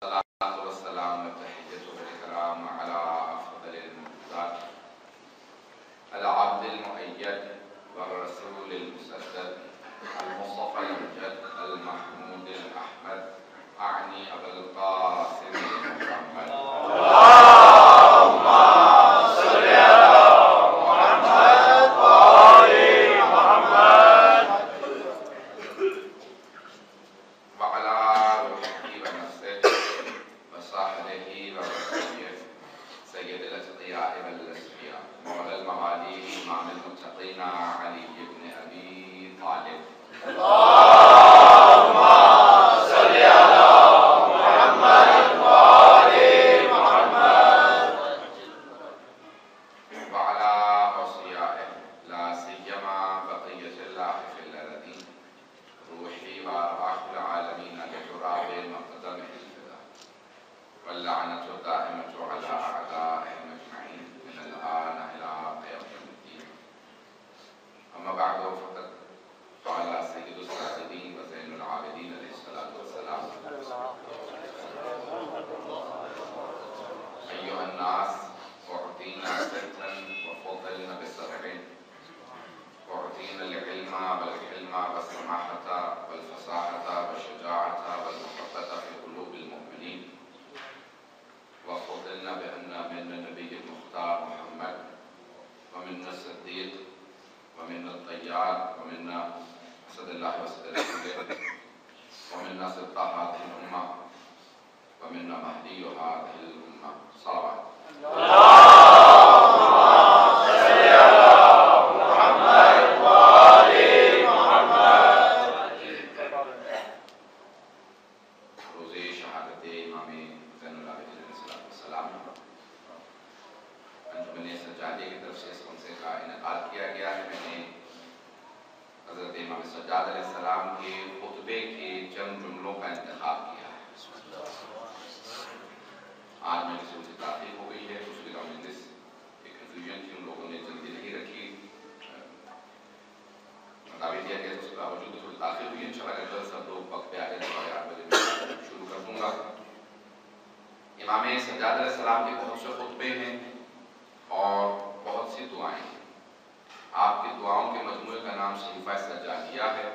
الصلاة والسلام والتحية والإكرام على أفضل المخلوقات العبد المؤيد والرسول المسدد المصطفى المجد المحمود الأحمد أعني أبا القاسم محمد. اللهم صل على محمد وآل محمد وعلى روحه ونفسه وصحبه ووصيه سيد الأتقياء والأسفياء مولى المعالي إمام المتقين علي بن أبي طالب. اللهم صل على محمد وآل محمد وعلى أوصيائه لا سيما بقية الله في الأرضين روحي وأرواح العالمين لتراب مقدمه الفداء واللعنة الدائمة على أعدائهم أجمعين من الآن إلى قيام الدين. أما بعد فقد قال سيد الساجدين وزين العابدين عليه الصلاة والسلام: أيها الناس أعطينا ستا وفضلنا بسبع: أعطينا العلم والحلم والسماحة والفصاحة والشجاعة والمحبة في قلوب المؤمنين، وفضلنا بأن منا النبي المختار محمد، ومنا الصديق، ومنا الطيار، ومنا أسد الله وأسد رسوله، ومنا سبط هذه الأمة، ومنا مهدي هذه الأمة. صلوات. امام سجاد علیہ السلام کے بہت سے خطبے ہیں اور بہت سی دعائیں ہیں. آپ کی دعاؤں کے مجموعے کا نام صحیفہ سجادیہ ہے،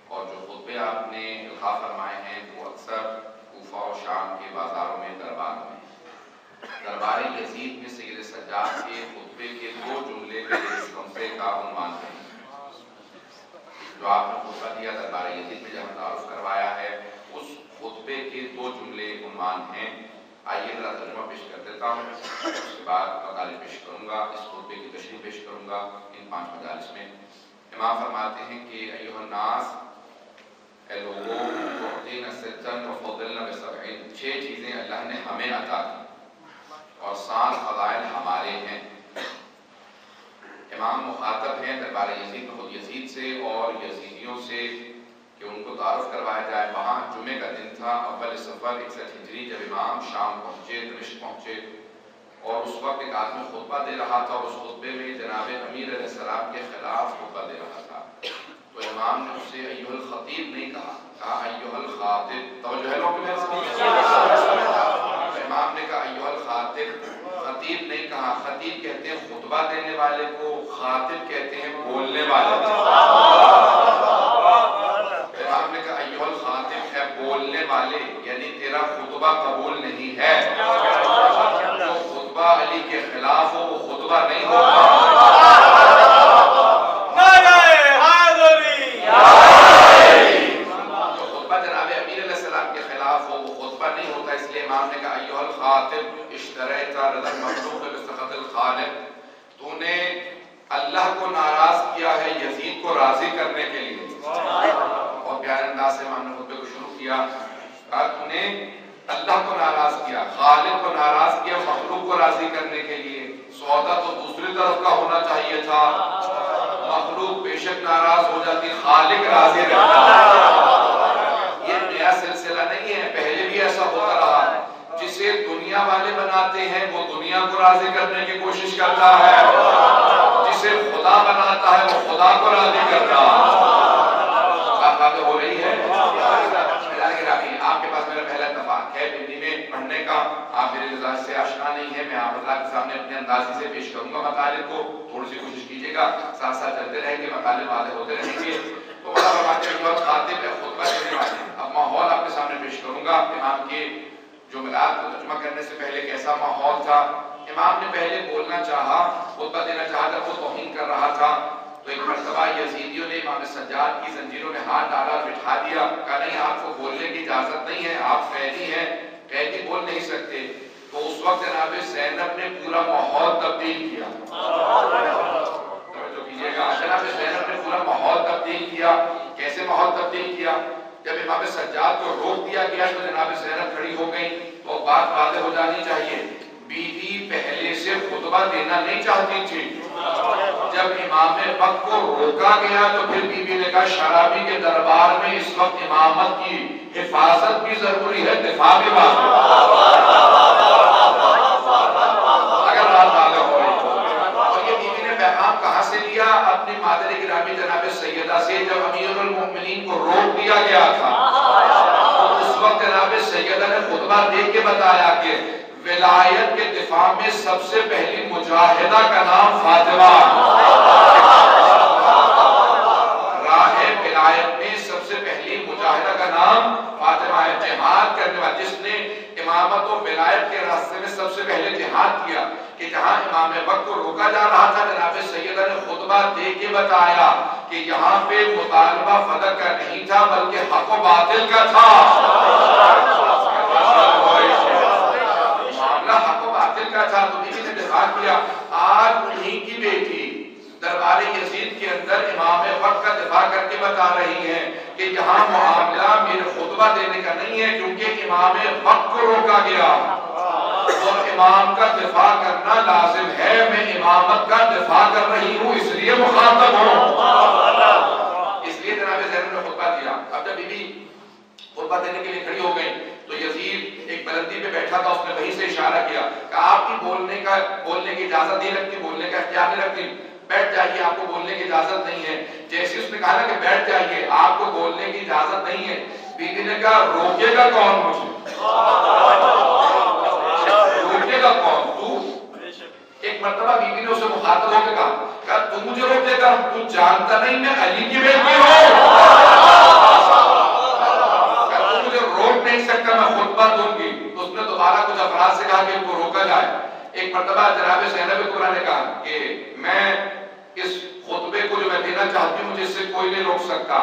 اور جو خطبے آپ نے القاء فرمائے ہیں وہ اکثر کوفہ و شام کے بازاروں میں درباروں میں. دربار یزید میں سید سجاد کے خطبے کے 2 جملے میرے اس خمسے کا عنوان ہیں. جو آپ نے خطبہ دیا دربار یزید میں جہاں تعارف کروایا ہے، اس خطبے کے 2 جملے عنوان ہیں. آئیے ذرا ترجمہ پیش کر دیتا ہوں، اس کے بعد مطالب پیش کروں گا، اس خطبے کی تشریح پیش کروں گا ان 5 مجالس میں. امام فرماتے ہیں کہ ایھا الناس، اے لوگوں، اعطینا ستا وفضلنا بسبع، 6 چیزیں اللہ نے ہمیں عطا کی اور 7 فضائل ہمارے ہیں. امام مخاطب ہیں دربار یزید میں خود یزید سے اور یزیدیوں سے کہ ان کو تعارف کروایا جائے. وہاں جمعے کا دن تھا، اول صفر 61 ہجری، جب امام شام پہنچے، دمشق پہنچے، اور اس وقت ایک آدمی خطبہ دے رہا تھا، اور اس خطبے میں جناب امیر علیہ السلام کے خلاف خطبہ دے رہا تھا. تو امام نے اسے ایھا الخطیب نہیں کہا ایھا الخاطب. توجہ ہے لوگوں میں؟ امام نے کہا ایھا الخاطب، خطیب نہیں کہا. خطیب کہتے ہیں خطبہ دینے والے کو، خاطب کہتے ہیں بولنے والے کو. امام نے کہا ایھا الخاطب ہے بولنے والے، یعنی تیرا خطبہ قبول نہیں ہے. جو خطبہ علی کے خلاف ہو وہ خطبہ نہیں ہوگا. جو خطبہ جناب امیر علیہ السلام کے خلاف ہو وہ خطبہ نہیں ہوتا. اس لیے امام نے کہا ایھا الخاطب اشتریت رضا المخلوق بسخط الخالق، تو نے اللہ کو ناراض کیا ہے یزید کو راضی کرنے کے لیے. اور پیارے انداز سے امام نے خطبے کو شروع کیا. کہا تو نے اللہ کو ناراض کیا، خالق کو ناراض کیا مخلوق کو راضی کرنے کے لیے. سودا تو دوسری طرف کا ہونا چاہیے تھا. مخلوق بے شک ناراض ہو جاتی، خالق راضی رہتا. یہ نیا سلسلہ نہیں ہے، پہلے بھی ایسا ہوتا رہا. جسے دنیا والے بناتے ہیں وہ دنیا کو راضی کرنے کی کوشش کرتا ہے، جسے خدا بناتا ہے وہ خدا کو راضی کرتا ہے. بات ہو رہی ہے. آپ کے پاس میرا پہلا اتفاق حق ہے بندی میں پڑھنے کا. آپ میرے مزاج سے آشنا نہیں ہے, میں آپ حضرات کے سامنے اپنے اندازی سے پیش کروں گا مطالب کو, تھوڑی سی کوشش کیجیے گا, ساتھ ساتھ چلتے رہیں گے, مطالب واضح ہوتے رہیں گے. تو مولانا فرماتے ہیں جو خاطب ہے خطبہ دینے والے, اب ماحول آپ کے سامنے پیش کروں گا. امام کے جملات کو ترجمہ کرنے سے پہلے کیسا ماحول تھا. امام نے پہلے بولنا چاہا, خطبہ دینا چاہا, جب وہ توہین کر رہا تھا تو ایک مرتبہ یزیدیوں نے امام سجاد کی زنجیروں میں ہاتھ ڈالا, بٹھا دیا, کہا نہیں آپ کو بولنے کی اجازت نہیں ہے, آپ قیدی ہیں, قیدی بول نہیں سکتے. تو اس وقت جناب زینب نے پورا ماحول تبدیل کیا. توجہ کیجیے گا, جناب زینب نے پورا ماحول تبدیل کیا. کیسے ماحول تبدیل کیا؟ جب امام سجاد کو روک دیا گیا تو جناب زینب کھڑی ہو گئی. تو بات واضح ہو جانی چاہیے, بیوی پہلے سے خطبہ دینا نہیں چاہتی تھی. جب امام وقت کو روکا گیا تو پھر بیوی نے کہا شرابی کے دربار میں اس وقت امامت کی حفاظت بھی ضروری ہے, دفاع بھی واجب. اگر بات واضح ہو رہی اور یہ بیوی نے پیغام کہاں سے لیا؟ اپنی مادر گرامی جناب سیدہ سے. جب امیر المؤمنین کو روک دیا گیا تھا تو اس وقت جناب سیدہ نے خطبہ دے کے بتایا کہ ولایت کے دفاع میں سب سے پہلی مجاہدہ کا نام فاطمہ. راہ ولایت میں سب سے پہلی مجاہدہ کا نام فاطمہ ہے. جہاد کرنے والا جس نے امامت و ولایت کے راستے میں سب سے پہلے جہاد کیا. کہ جہاں امام وقت کو روکا جا رہا تھا جناب سیدہ نے خطبہ دے کے بتایا کہ یہاں پہ مطالبہ فدق کا نہیں تھا بلکہ حق و باطل کا تھا. حق و باطل کا تھا. تو بیوی نے دفاع کیا. آج انہی کی بیٹی دربار یزید کے اندر امام وقت کا دفاع کر کے بتا رہی ہے کہ یہاں معاملہ میرے خطبہ دینے کا نہیں ہے کیونکہ امام وقت کو روکا گیا اور امام کا دفاع کرنا لازم ہے. میں امامت کا دفاع کر رہی ہوں اس لیے مخاطب ہوں. اس لیے جناب زینب نے خطبہ دیا. اب جب بیوی خطبہ دینے کے لیے کھڑی ہو گئی تو یزید ایک بلندی پہ بیٹھا تھا, اس نے وہیں سے اشارہ کیا کہ آپ کی بولنے کی اجازت نہیں رکھتی, بولنے کا اختیار نہیں رکھتی, بیٹھ جائیے, آپ کو بولنے کی اجازت نہیں ہے. جیسے اس نے کہا نا کہ بیٹھ جائیے, آپ کو بولنے کی اجازت نہیں ہے, بیوی نے کہا روکے گا کون مجھے؟ روکے گا کون؟ تو ایک مرتبہ بیوی نے اسے مخاطب ہو کے کہا تو مجھے روکے گا, تو جانتا نہیں میں علی کی بیٹی ہوں, تو مجھے روک نہیں سکتا, میں خطبہ دوں گی. تو اس نے دوبارہ کچھ افراد سے کہا کہ ان کو روکا جائے. ایک مرتبہ جناب زینب کبریٰ نے کہا کہ میں اس خطبے کو جو میں دینا چاہتی ہوں مجھے اس سے کوئی نہیں روک سکتا.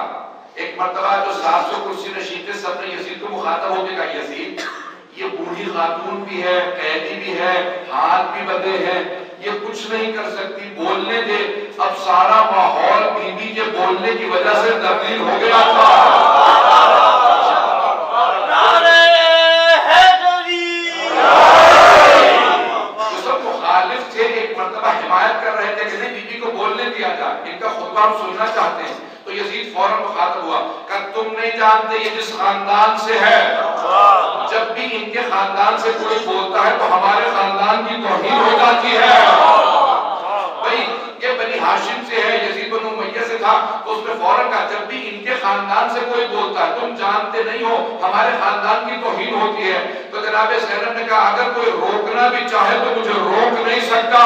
ایک مرتبہ جو 700 کرسی نشین تھے سب نے یزید کو مخاطب ہو کے کہا یزید یہ بوڑھی خاتون بھی ہے, قیدی بھی ہے, ہاتھ بھی بندھے ہیں, یہ کچھ نہیں کر سکتی, بولنے دے. اب سارا ماحول بیوی کے بولنے کی وجہ سے تبدیل ہو گیا تھا. حمایت کر رہے تھے کہ نہیں بیوی کو بولنے دیا جائے, ان کا خطبہ ہم سننا چاہتے ہیں. تو یزید فوراً مخاطب ہوا کہ تم نہیں جانتے یہ جس خاندان سے ہے, جب بھی ان کے خاندان سے کوئی بولتا ہے تو ہمارے خاندان کی توہین ہو جاتی ہے. بھئی یہ بنی ہاشم سے ہے, یزید بن امیہ سے تھا. تو اس نے فوراً کہا جب بھی ان کے خاندان سے کوئی بولتا ہے تم جانتے نہیں ہو ہمارے خاندان کی توہین ہوتی ہے. تو جناب زینب نے کہا اگر کوئی روکنا بھی چاہے تو مجھے روک نہیں سکتا,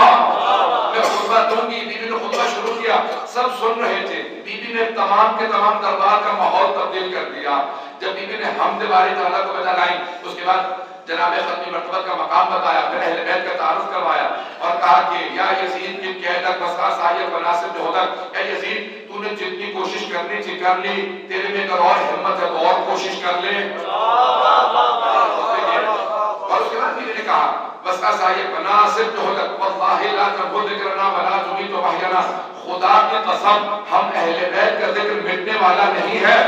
میں خطبہ دوں گی. بیوی نے خطبہ شروع کیا, سب سن رہے تھے. بیوی نے تمام کے تمام دربار کا ماحول تبدیل کر دیا. جب بیوی نے حمد باری تعالیٰ کو بجا لائی اس کے بعد جناب ختمی مرتبت کا مقام بتایا, پھر اہل بیت کا تعارف کروایا اور کہا کہ یا یزید کی قیادت وسعت سایہ مناسب جہودک, اے یزید تو نے جتنی کوشش کرنی تھی کر لی, تیرے میں اگر اور ہمت ہے تو اور کوشش کر لے. اور اس کے بعد بیوی نے کہا وسعت سایہ مناسب جہودک واللہ لا تنبو ذکرنا ولا تمیت وحینا, خدا کی قسم ہم اہل بیت کا ذکر مٹنے والا نہیں ہے.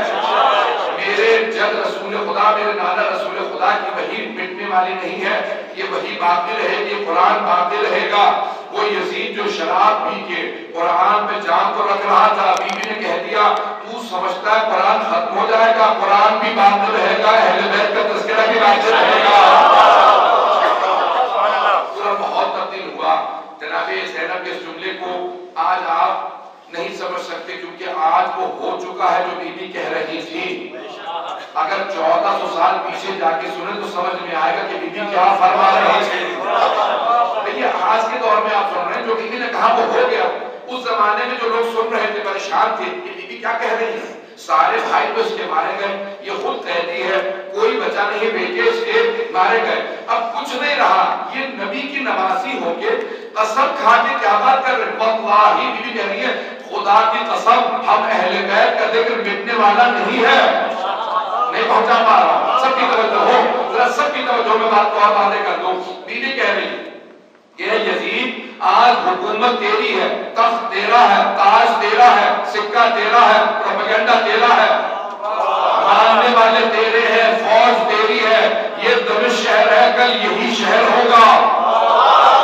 میرے جد رسول خدا, میرے نانا رسول خدا کی وحی مٹنے والی نہیں ہے, یہ وحی باقی رہے گی, قرآن باقی رہے گا. وہ یزید جو شراب پی کے قرآن پہ جان کو رکھ رہا تھا, بیوی نے کہہ دیا تو سمجھتا ہے قرآن ختم ہو جائے گا, قرآن بھی باقی رہے گا, اہل بیت کا تذکرہ بھی باقی رہے گا. پورا ماحول تبدیل ہوا. جناب زینب کے اس جملے کو آج آپ نہیں سمجھ سکتے کیونکہ آج وہ ہو چکا ہے جو بی بی کہہ رہی تھی. اگر 1400 سال پیچھے جا کے سنیں تو سمجھ میں آئے گا کہ بی بی کیا فرما رہی ہے۔ یہ آج کے دور میں آپ سن رہے ہیں جو بی بی نے کہا وہ ہو گیا، اس زمانے میں جو لوگ سن رہے تھے پریشان تھے کہ بی بی کیا کہہ رہی ہے، سارے بھائی تو اس کے مارے گئے، یہ خود کہتی ہے کوئی بچہ نہیں، بیٹے اس کے مارے گئے، اب کچھ نہیں رہا۔ یہ نبی کی نوازی ہو کے قسم کھا کے کیا بات کر رہے ہیں، واللہ بی بی کہہ رہی ہے خدا کی قسم ہم اہل بیت کا ذکر مٹنے والا نہیں ہے۔ نہیں پہنچا پا رہا، سب کی توجہ ہو، ذرا سب کی توجہ میں بات کو آپ واضح کر دو۔ بی بی کہہ رہی کہ یزید آج حکومت تیری ہے، تخت تیرا ہے، تاج تیرا ہے، سکہ تیرا ہے، پروپیگنڈا تیرا ہے، ماننے والے تیرے ہیں، فوج تیری ہے، یہ دمشق شہر ہے، کل یہی شہر ہوگا،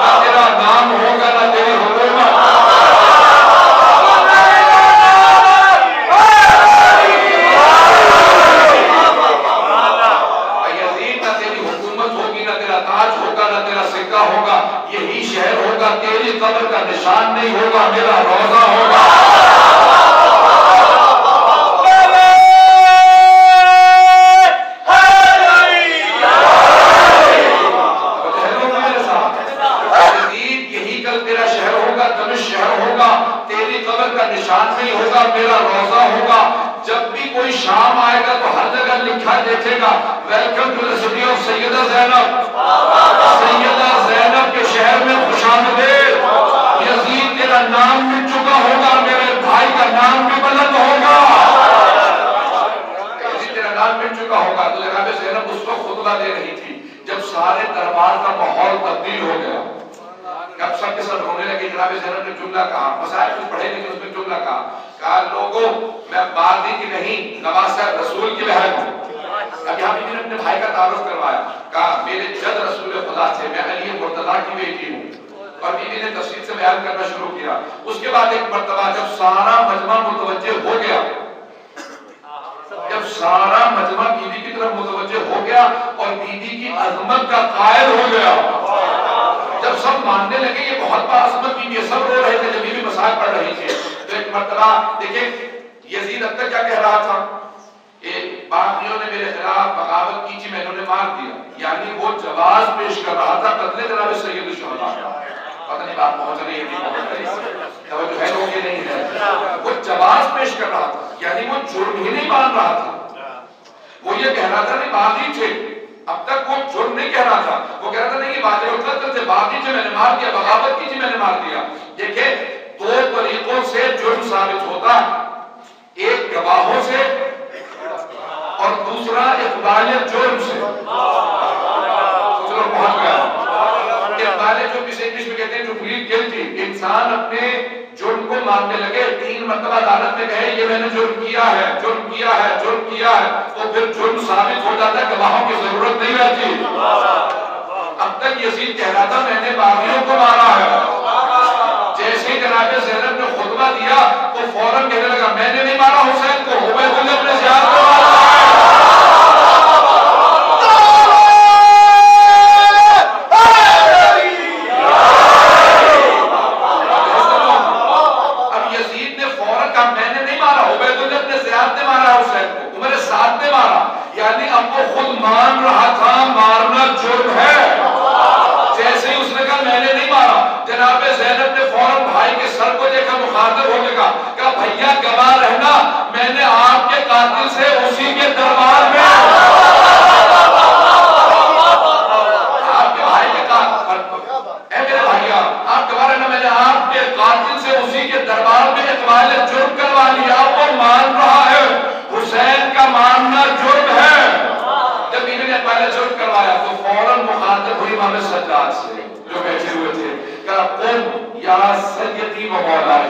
نہ تیرا نام ہوگا نہ تیری حکومت۔ ہوگا یہی شہر ہوگا، تیری قبر کا نشان نہیں ہوگا، میرا روزہ ہوگا۔ یہی کل تیرا شہر ہوگا، دمشق شہر ہوگا، تیری قبر کا نشان نہیں ہوگا، میرا روزہ ہوگا۔ جب بھی کوئی شام آئے گا تو ہر جگہ لکھا دیکھے گا welcome to the city of Syeda Zainab, Syeda Zainab کے شہر میں خوش آمدید۔ یزید تیرا نام مٹ چکا ہوگا، میرے بھائی کا نام بھی بلند ہوگا، یزید تیرا نام مٹ چکا ہوگا۔ تو جناب زینب اس کو خطبہ دے رہی تھی جب سارے دربار کا ماحول تبدیل ہو گیا، اب سب کے سب رونے لگے۔ جناب زینب نے جملہ کہا، مسائل کچھ پڑھے لیکن اس میں جملہ کہا لوگوں میں باغی کی نہیں نواسہ رسول کی بہن ہوں۔ اب یہاں بھی اپنے بھائی کا تعارف کروایا، کہا میرے جد رسول خدا سے، میں علی مرتضیٰ کی بیٹی ہوں، اور بیوی نے تفصیل سے بیان کرنا شروع کیا۔ اس کے بعد ایک مرتبہ جب سارا مجمع متوجہ ہو گیا، جب سارا مجمع بیوی کی طرف متوجہ ہو گیا اور بیوی کی عظمت کا قائل ہو گیا، جب سب ماننے لگے یہ بہت بڑا عظمت بیوی ہے، سب رو رہے تھے جب بیوی مسائل پڑھ رہی تھی، تو ایک مرتبہ دیکھیں یزید اب تک کیا کہہ رہا تھا، باغیوں نے میرے خلاف بغاوت کی تھی، میں انہوں نے مار دیا، یعنی وہ جواز پیش کر رہا تھا قتل جناب سید الشہداء کا۔ پتہ نہیں بات پہنچ رہی ہے نہیں پہنچ رہی، توجہ ہے لوگ یہ نہیں ہے، وہ جواز پیش کر رہا تھا، یعنی وہ جرم ہی نہیں مان رہا تھا، وہ یہ کہہ رہا تھا نہیں باغی تھے، اب تک وہ جرم نہیں کہہ رہا تھا، وہ کہہ رہا تھا نہیں یہ واجب القتل تھے، باغی تھے میں نے مار دیا، بغاوت کی تھی میں نے مار دیا۔ دیکھیں دو طریقوں سے جرم ثابت ہوتا ہے، ایک گواہوں سے اور دوسرا اقبال جرم سے۔ چلو پہنچ گیا، اقبال جرم جسے انگلش میں کہتے ہیں ٹو پلیڈ گلٹی، انسان اپنے جرم کو ماننے لگے، 3 مرتبہ عدالت میں کہے یہ میں نے جرم کیا ہے، جرم کیا ہے، جرم کیا ہے، تو پھر جرم ثابت ہو جاتا ہے، گواہوں کی ضرورت نہیں رہتی۔ اب تک یزید کہہ رہا تھا میں نے باغیوں کو مارا ہے، جیسے ہی جناب زینب نے خطبہ دیا تو فوراً کہنے لگا میں نے نہیں مارا حسین کو، عبید اللہ بن زیاد کو مارا ہے۔ اب یزید نے فوراً کہا میں نے نہیں مارا، عبید اللہ بن زیاد نے مارا حسین کو، عمر سعد نے مارا، یعنی اب وہ خود مان رہا تھا مارنا جرم ہے۔ جیسے ہی اس نے کہا میں نے نہیں مارا، جناب زینب نے فوراً بھائی کے سر کو دیکھا مخاطب ہونے کا، کہا بھیا گواہ رہنا میں نے آپ کے قاتل سے اسی کے دربار میں آپ کے بھائی کے قاتل، اے میرے بھائیا آپ گواہ رہنا میں نے آپ کے قاتل سے اسی کے دربار میں اقبال جرم کروا لیا، وہ مان رہا ہے، حسین کا ماننا جرم ہے۔ جب انہوں نے اقبال جرم کروایا تو فوراً مخاطب ہوئی امام سجاد سے جو بیٹھے ہوئے تھے، کہا قم یا سیدی و مولائی،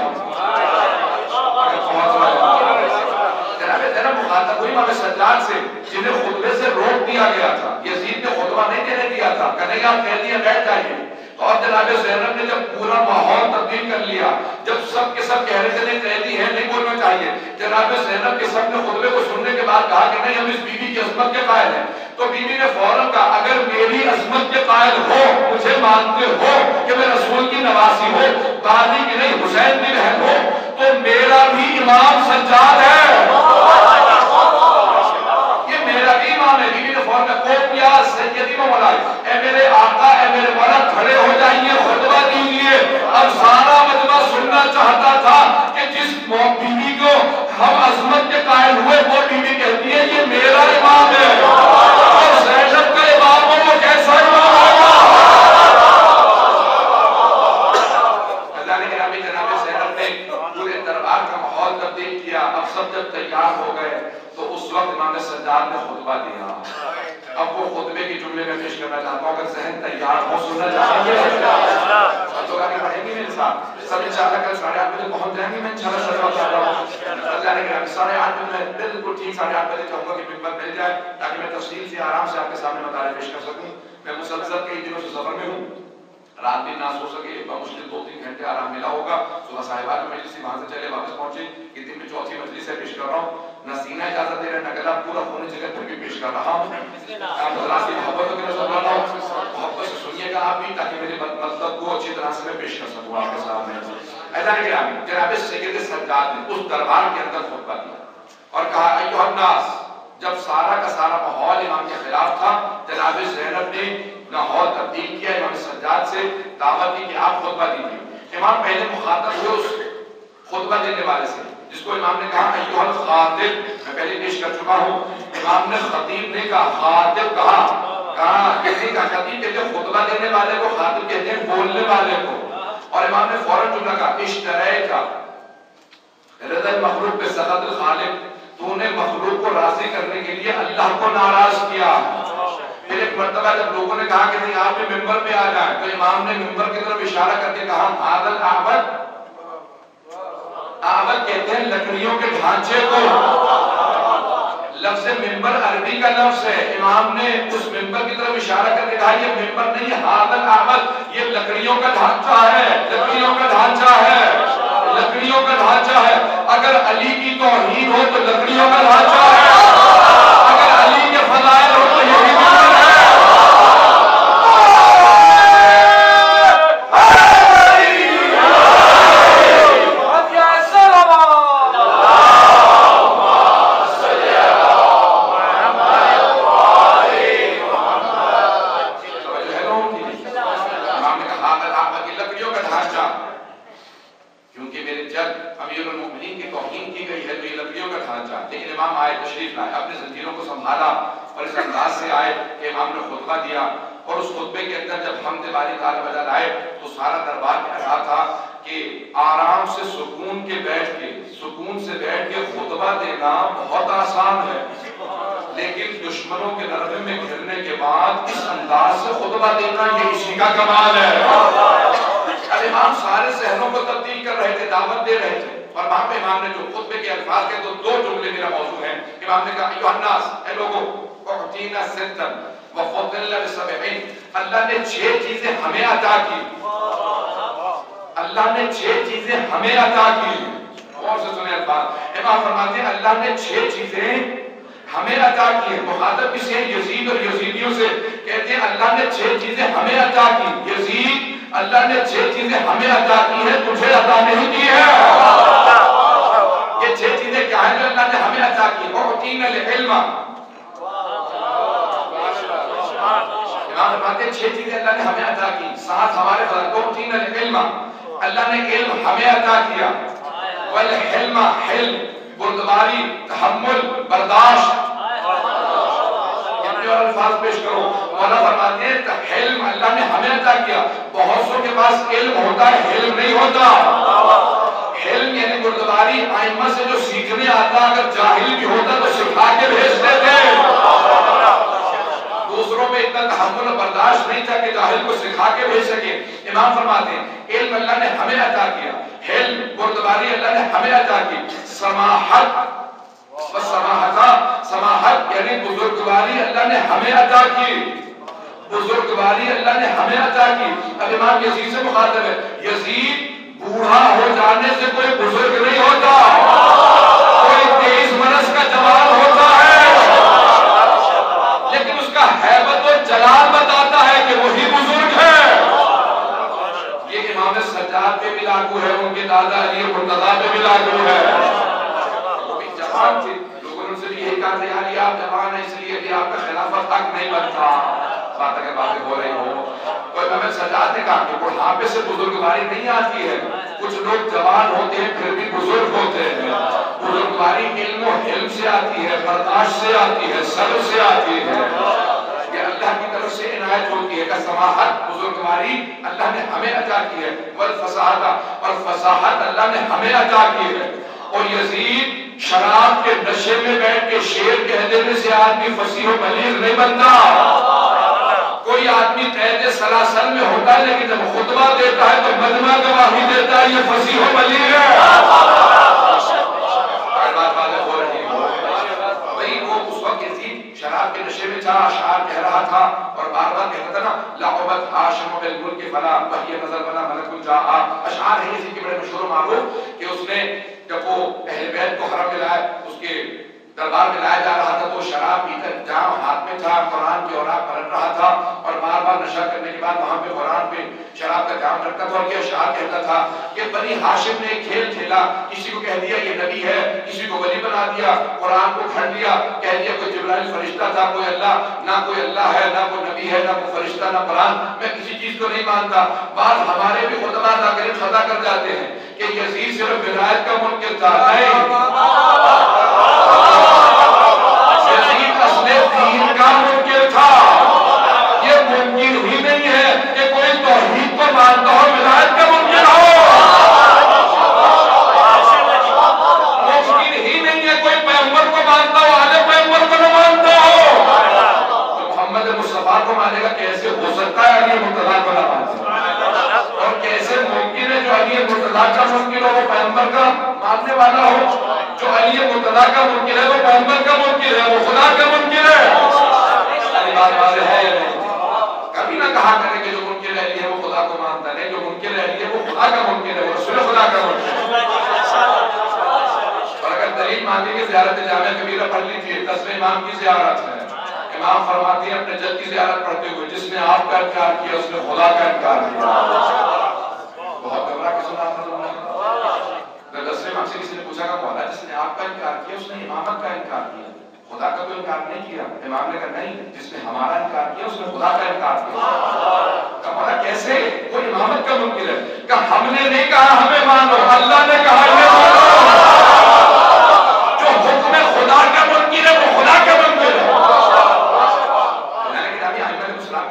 جناب مخاطب ہوئی امام سجاد سے جنہیں خطبے سے روک دیا گیا تھا، یزید نے خطبہ نہیں دینے دیا تھا، کہ نہیں آپ کہہ دیا بیٹھ جائیے، اور جناب زینب نے جب پورا ماحول تبدیل کر لیا، جب سب کے سب کہہ رہے تھے قیدی ہے نہیں بولنا چاہیے، جناب زینب کے سب نے خطبے کو سننے کے بعد کہا کہ نہیں ہم اس بیوی کی عظمت کے قائل ہیں، تو بیوی نے فوراً کہا اگر میری عظمت کے قائل ہو، مجھے مانتے ہو کہ میں رسول کی نواسی ہو، باغی کی نہیں حسین کی بہن ہو، تو میرا بھی امام سجاد ہے، یہ میرا خطبے کے جملے میں پیش کرنا چاہتا ہوں، اگر ذہن تیار ہو سننا چاہیں گے تو آگے بڑھیں گے میرے ساتھ سب انشاءاللہ کل 8:30 بجے پہنچ جائیں گے. میں انشاءاللہ شروع کرتا ہوں اللہ نے کرام 8:30 بجے میں بالکل ٹھیک 8:30 بجے چاہوں گا کہ ممبر مل جائے تاکہ میں تفصیل سے آرام سے آپ کے سامنے مطالعہ پیش کر سکوں. میں مسلسل کئی دنوں سے سفر میں ہوں، رات بھی نہ سو سکے، بمشکل 2-3 گھنٹے آرام ملا ہوگا. صبح صاحبہ کی مجلس وہاں سے چلے واپس پہنچے، یہ دن میں 4تھی مجلس ہے پیش کر رہا ہوں. نہ سینہ اجازت دے رہا ہے، نہ گلا پورا ہونے جگہ پھر بھی پیش کر رہا ہوں. آپ حضرات کی محبت کی نظر رہا ہوں، محبت سے سنیے گا آپ بھی تاکہ میرے مطلب کو اچھی طرح سے میں پیش کر سکوں آپ کے سامنے. اذان گرامی، جناب سید سجاد نے اس دربار کے اندر خطبہ دیا اور کہا ایھا الناس، جب سارا کا سارا ماحول امام کے خلاف تھا، جناب زینب نے ماحول تبدیل کیا، امام سجاد سے دعوت دی کہ آپ خطبہ دیجیے. امام پہلے مخاطب ہوئے اس خطبہ دینے والے سے جس کو امام نے کہا ایھا الخاطب. میں پہلے پیش کر چکا ہوں، امام نے خطیب نے کہا، خاطب کہا کہتے ہیں خطیب کہتے ہیں خطبہ دینے والے کو، خاطب کہتے ہیں بولنے والے کو. اور امام نے فوراً جملہ کہا اشتریکا رضا المخلوق پہ سخط الخالق، تو نے مخلوق کو راضی کرنے کے لیے اللہ کو ناراض کیا. پھر ایک مرتبہ جب لوگوں نے کہا کہ نہیں آپ نے ممبر پہ آ جائیں، تو امام نے ممبر کی طرف اشارہ کر کے کہا عادل اعبد، اعبد کہتے ہیں لکڑیوں کے ڈھانچے کو. لفظ ممبر عربی کا لفظ ہے. امام نے اس ممبر کی طرف اشارہ کر کے کہا یہ ممبر نہیں ہے، عادل اعبد، یہ لکڑیوں کا ڈھانچہ ہے، لکڑیوں کا ڈھانچہ ہے، لکڑیوں کا ڈھانچہ ہے. اگر علی کی توہین ہو تو لکڑیوں کا ڈھانچہ ہے، اگر علی کے فضائل ہو تو یہی ممبر ہے. اور اس خطبے کے اندر جب حمد باری تعالی بجا لائے تو سارا دربار کہہ رہا تھا کہ آرام سے سکون سے بیٹھ کے خطبہ دینا بہت آسان ہے، لیکن دشمنوں کے نرغے میں گھرنے کے بعد اس انداز سے خطبہ دینا یہ اسی کا کمال ہے. امام سارے ذہنوں کو تبدیل کر رہے تھے، دعوت دے رہے تھے، اور وہاں پہ امام نے جو خطبے کے الفاظ کے تو 2 جملے میرا موضوع ہیں. امام نے کہا ایھا الناس، اے لوگوں، اعطینا ستن وفضلنا بسبعین، اللہ نے 6 چیزیں ہمیں عطا کی، اللہ نے 6 چیزیں ہمیں عطا کی. اور سے سنیں الفاظ، امام فرماتے ہیں اللہ نے 6 چیزیں ہمیں عطا کی. مخاطب کس سے؟ یزید اور یزیدیوں سے. کہتے ہیں اللہ نے 6 چیزیں ہمیں عطا کی. یزید، اللہ نے 6 چیزیں ہمیں عطا کی ہیں، تجھے عطا نہیں کی ہے. یہ 6 چیزیں کیا ہیں جو اللہ نے ہمیں عطا کی؟ اعطینا العلم، امام فرماتے ہیں 6 چیزیں اللہ نے ہمیں عطا کی. ساتھ ہمارے فرق اعطینا العلم، اللہ نے علم ہمیں عطا کیا. والحلم، حلم، بردباری، تحمل، برداشت. اور الفاظ پیش کرو. مولا فرماتے ہیں حلم اللہ نے ہمیں عطا کیا. بہت سو کے پاس علم ہوتا ہے، حلم نہیں ہوتا. حلم یعنی بردباری، ائمہ سے جو سیکھنے آتا اگر جاہل بھی ہوتا تو سکھا کے بھیجتے تھے. دوسروں میں اتنا تحمل و برداشت نہیں تھا کہ جاہل کو سکھا کے بھیج سکے. امام فرماتے ہیں علم اللہ نے ہمیں عطا کیا، حلم، بردباری اللہ نے ہمیں عطا کی. سماحت، سماحت یعنی بزرگواری اللہ نے ہمیں عطا کی، بزرگواری اللہ نے ہمیں عطا کی. اب امام یزید سے مخاطب ہے. یزید بوڑھا ہو جانے سے کوئی بزرگ نہیں ہوتا، کوئی 23 برس کا جوان ہوتا ہے، لیکن اس کا ہیبت و جلال بتاتا ہے کہ وہی بزرگ ہے. یہ امام سجاد پہ بھی لاگو ہے، ان کے دادا علی مرتضیٰ پہ بھی لاگو ہے. وہ بھی جوان تھے، لوگوں نے ان سے بھی یہی کہا تھا علی آپ جوان ہیں اس لیے کہ آپ کا خلافت حق نہیں بنتا. بات اگر باتیں ہو رہی ہو تو امام سجاد نے کہا کہ بڑھاپے سے بزرگواری نہیں آتی ہے. کچھ لوگ جوان ہوتے ہیں پھر بھی بزرگ ہوتے ہیں. بزرگواری علم و حلم سے آتی ہے، برداشت سے آتی ہے، صبر سے آتی ہے. یہ اللہ کی طرف سے عنایت ہوتی ہے کہ سماحت، بزرگواری اللہ نے ہمیں عطا کی ہے. والفصاحت، اور فصاحت اللہ نے ہمیں عطا کی ہے. اور یزید شراب کے نشے میں بیٹھ کے شعر کہہ دینے سے آدمی فصیح و بلیغ نہیں بنتا. کوئی آدمی قید سلاسل میں ہوتا ہے لیکن جب خطبہ دیتا ہے تو مجمع گواہی دیتا ہے یہ فصیح و بلیغ ہے. بھئی وہ اس وقت یزید شراب کے نشے میں تھا، اشعار کہہ رہا تھا اور بار بار کہتا تھا نا لعبت ہاشم بالملک فلا وہی نظر بنا ملک جاء. اشعار ہے یزید کے بڑے مشہور و معروف کہ اس نے جب وہ اہل بیت کو حرم میں لائے، اس کے دربار میں لایا جا رہا تھا تو شراب پی کر جام ہاتھ میں تھا، قرآن کی اوراق پلٹ رہا تھا اور بار بار نشہ کرنے کے بعد وہاں پہ قرآن پہ شراب کا جام رکھتا تھا اور یہ اشعار کہتا تھا کہ بنی ہاشم نے ایک کھیل کھیلا، کسی کو کہہ دیا یہ نبی ہے، کسی کو ولی بنا دیا، قرآن کو گھڑ دیا، کہہ دیا کوئی جبرائیل فرشتہ تھا، کوئی اللہ، نہ کوئی اللہ ہے، نہ کوئی نبی ہے، نہ کوئی فرشتہ، نہ قرآن، میں کسی چیز کو نہیں مانتا. بعض ہمارے بھی خطبہ ادا کریں خطا کر جاتے ہیں کہ یزید صرف ولایت کا منکر تھا. یزید اصل دین کا منکر تھا. یہ ممکن ہی نہیں ہے کہ کوئی توحید کو مانتا ہو ولایت کا منکر ہو. ممکن ہی نہیں ہے کوئی پیغمبر کو مانتا ہو آل پیغمبر کو نہ مانتا ہو. تو محمد مصطفیٰ کو مانے گا کیسے ہو سکتا ہے علی مرتضیٰ کو نہ مانتا؟ اور کیسے ممکن ہے جو علی مرتضیٰ کا منکر ہو وہ پیغمبر کا ماننے والا ہو؟ جو علی مرتضیٰ کا منکر ہے وہ پیغمبر کا منکر ہے، وہ خدا کا منکر ہے. بات واضح ہے یا نہیں؟ کبھی نہ کہا کرے کہ جو منکر علی ہے وہ خدا کو مانتا نہیں، جو منکر علی ہے وہ خدا کا منکر ہے، وہ رسول خدا کا منکر ہے. اور اگر دلیل مانگیں گے زیارت جامع کبیرہ پڑھ لیجیے، 10ویں امام کی زیارت ہے. امام فرماتے ہیں اپنے جد کی زیارت پڑھتے ہوئے جس نے آپ کا انکار کیا اس نے خدا کا انکار کیا. بہت گھبرا کے سنا تھا. 10ویں امام سے کسی نے پوچھا کہ مولا جس نے آپ کا انکار کیا اس نے امامت کا انکار کیا، خدا کا تو انکار نہیں کیا. امام نے کہا نہیں، جس نے ہمارا انکار کیا اس نے خدا کا انکار کیا. کہا مولا کیسے؟ وہ امامت کا منکر ہے. کہا ہم نے نہیں کہا ہمیں مانو، اللہ نے کہا ہمیں مانو. جو حکم خدا کا منکر ہے وہ خدا کا منکر ہے.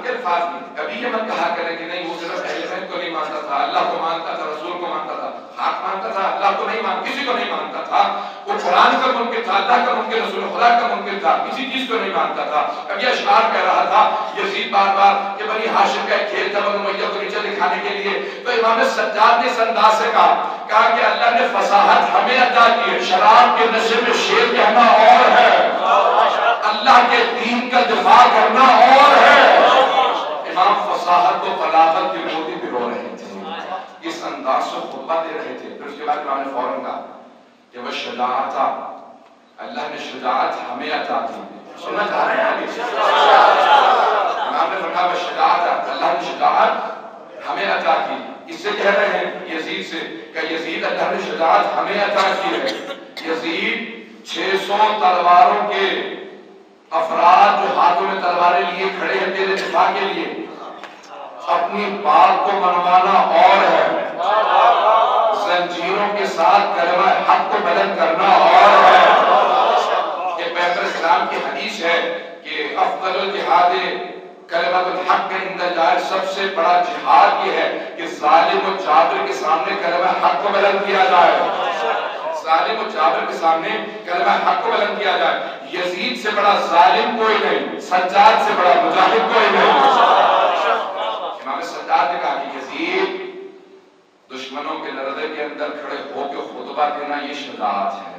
کے الفاظ میں کبھی یہ مت کہا کرے کہ نہیں وہ صرف اہل بیت کو نہیں مانتا تھا، اللہ کو مانتا تھا، رسول کو مانتا تھا، حق مانتا تھا، اللہ کو نہیں مانتا، کسی کو نہیں مانتا تھا. وہ قرآن کا منکر تھا، اللہ کا منکر، رسول خدا کا منکر تھا، کسی چیز کو نہیں مانتا تھا. اب یہ اشعار کہہ رہا تھا یزید بار بار کہ بنی ہاشم کا ایک کھیل تھا بنو امیہ کو نیچے دکھانے کے لیے. تو امام سجاد نے اس انداز سے کہا کہ اللہ نے فصاحت ہمیں عطا کی ہے، شراب کے نشے میں شعر کہنا اور ہے، اللہ کے دین کا دفاع کرنا اور ہے. امام فصاحت و بلاغت کی موتی پرو رہے تھے، اس انداز سے خطبہ دے رہے تھے. پھر اس کے بعد امام نے فوراً کہا کہ وہ شجاعت، اللہ نے شجاعت ہمیں عطا کی. سننا چاہ رہے ہیں علی؟ امام نے فرمایا وہ شجاعت، اللہ نے شجاعت ہمیں عطا کی. اس سے کہہ رہے ہیں یزید سے کہ یزید اللہ نے شجاعت ہمیں عطا کی ہے. یزید 600 تلواروں کے افراد جو ہاتھوں میں تلواریں لیے کھڑے ہیں تیرے دفاع کے لیے، اپنی بات کو منوانا اور ہے، زنجیروں کے ساتھ کلمہ حق کو بلند کرنا اور ہے. کہ پیغمبر اسلام کی حدیث ہے کہ افضل الجہاد کلمۃ الحق عند اللہ، سب سے بڑا جہاد یہ ہے کہ ظالم و جابر کے سامنے کلمہ حق کو بلند کیا جائے. ظالم و جابر کے سامنے کلمہ حق کو بلند کیا جائے. یزید سے بڑا ظالم کوئی نہیں، سجاد سے بڑا مجاہد کوئی نہیں. امام سجاد نے کہا کہ یزید دشمنوں کے لردے کے اندر کھڑے ہو کے خطبہ دینا یہ شجاعت ہے.